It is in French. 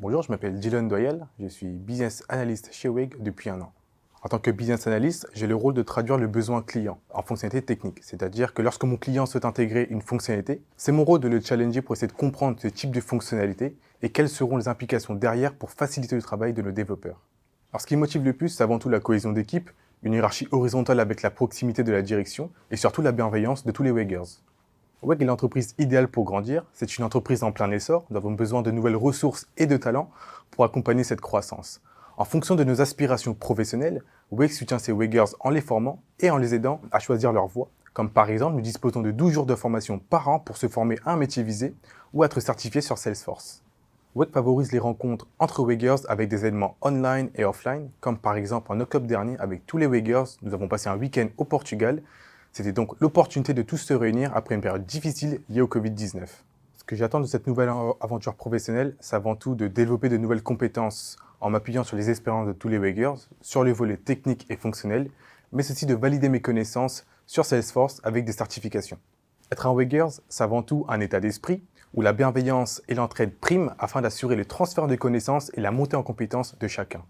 Bonjour, je m'appelle Dylan Doyle, je suis business analyst chez WIG depuis un an. En tant que business analyst, j'ai le rôle de traduire le besoin client en fonctionnalité technique, c'est-à-dire que lorsque mon client souhaite intégrer une fonctionnalité, c'est mon rôle de le challenger pour essayer de comprendre ce type de fonctionnalité et quelles seront les implications derrière pour faciliter le travail de nos développeurs. Alors ce qui me motive le plus, c'est avant tout la cohésion d'équipe, une hiérarchie horizontale avec la proximité de la direction et surtout la bienveillance de tous les WIGers. WEG est l'entreprise idéale pour grandir. C'est une entreprise en plein essor. Nous avons besoin de nouvelles ressources et de talents pour accompagner cette croissance. En fonction de nos aspirations professionnelles, WEG soutient ses WEGers en les formant et en les aidant à choisir leur voie. Comme par exemple, nous disposons de 12 jours de formation par an pour se former à un métier visé ou être certifié sur Salesforce. WEG favorise les rencontres entre WEGers avec des événements online et offline, comme par exemple en octobre dernier avec tous les WEGers, nous avons passé un week-end au Portugal. C'était donc l'opportunité de tous se réunir après une période difficile liée au Covid-19. Ce que j'attends de cette nouvelle aventure professionnelle, c'est avant tout de développer de nouvelles compétences en m'appuyant sur les expériences de tous les WEGers, sur les volets techniques et fonctionnels, mais aussi de valider mes connaissances sur Salesforce avec des certifications. Être un WEGers, c'est avant tout un état d'esprit où la bienveillance et l'entraide priment afin d'assurer le transfert de connaissances et la montée en compétences de chacun.